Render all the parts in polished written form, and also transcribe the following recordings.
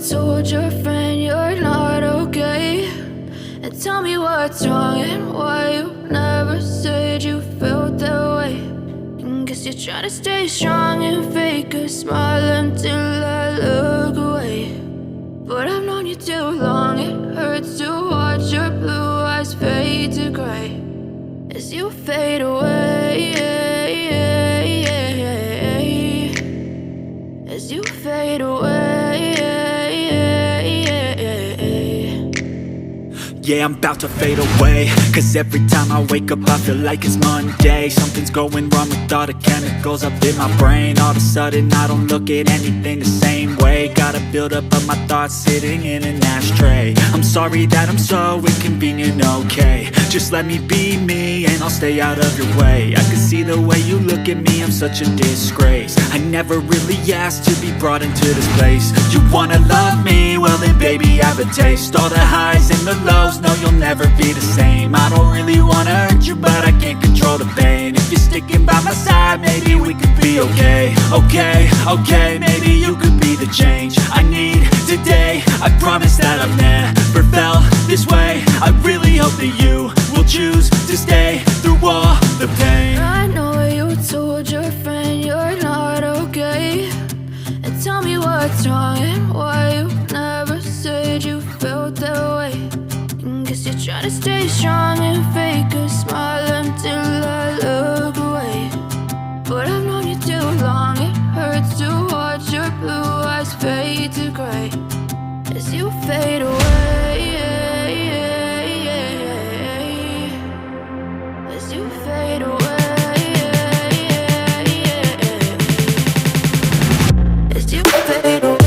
told your friend you're not okay, and tell me what's wrong and why you never said you felt that way. And guess you're trying to stay strong and fake a smile until I look away. But I've known you too long, it hurts to watch your blue eyes fade to gray as you fade away, as you fade away. Yeah, I'm about to fade away, cause every time I wake up I feel like it's Monday. Something's going wrong with all the chemicals up in my brain. All of a sudden I don't look at anything the same way. Gotta build up of my thoughts sitting in an ashtray. I'm sorry that I'm so inconvenient, okay. Just let me be me and I'll stay out of your way. I can see the way you look at me, I'm such a disgrace. I never really asked to be brought into this place. You wanna love me? Well then baby I have a taste. All the highs and the lows, no you'll never be the same. I don't really wanna hurt you but I can't control the pain. If you're sticking by my side maybe we could be okay. Okay, maybe you could be the change I need today. I promise that I've never felt this way. I really hope that you will choose to stay through all the pain. I know you told your friend you're not okay, and tell me what's wrong and why you never said you felt that way. And guess you're trying to stay strong and fake a smile until I look away. But I've known you too long, it hurts to watch your blue eyes fade to gray as you fade away, as you fade away, as you fade away.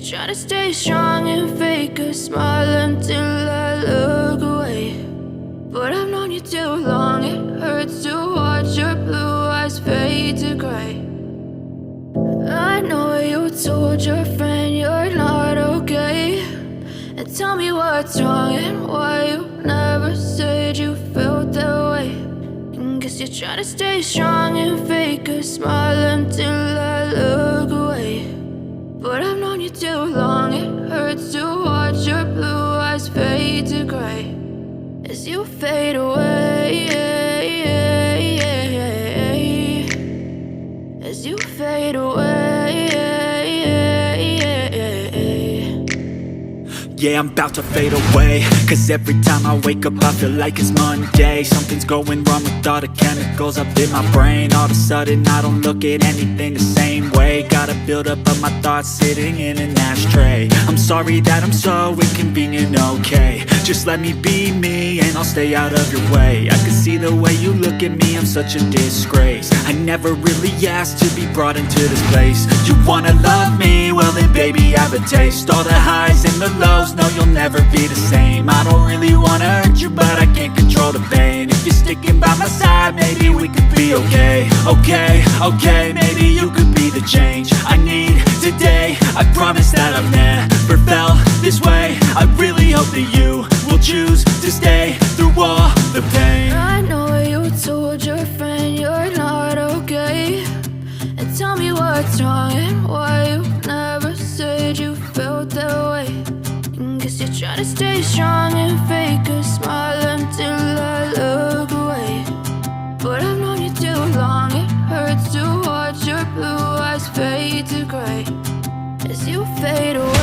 Try to stay strong and fake a smile until I look away. But I've known you too long, it hurts to watch your blue eyes fade to gray. I know you told your friend you're not okay, and tell me what's wrong and why you never said you felt that way. And guess you're trying to stay strong and fake a smile until I look away. But I've known you too long, it hurts to watch your blue eyes fade to gray as you fade away, as you fade away. Yeah, I'm about to fade away, cause every time I wake up I feel like it's Monday. Something's going wrong with all the chemicals up in my brain. All of a sudden I don't look at anything the same way. Gotta build up of my thoughts sitting in an ashtray. I'm sorry that I'm so inconvenient, okay. Just let me be me and I'll stay out of your way. I can see the way you look at me, I'm such a disgrace. I never really asked to be brought into this place. You wanna love me? Well then baby I have a taste. All the highs and the lows, no you'll never be the same. I don't really wanna hurt you but I can't control the pain. If you're sticking by my side maybe we could be okay. Okay, maybe you could be the change I need today. I promise that I've never felt this way. I really hope that you will choose to stay through all the pain. I know you told your friend you're not okay, and tell me what's wrong and why you never said you felt that way. And guess you're trying to stay strong and fake a smile until I look away. But I've known you too long, it hurts to watch your blue eyes fade to gray as you fade away.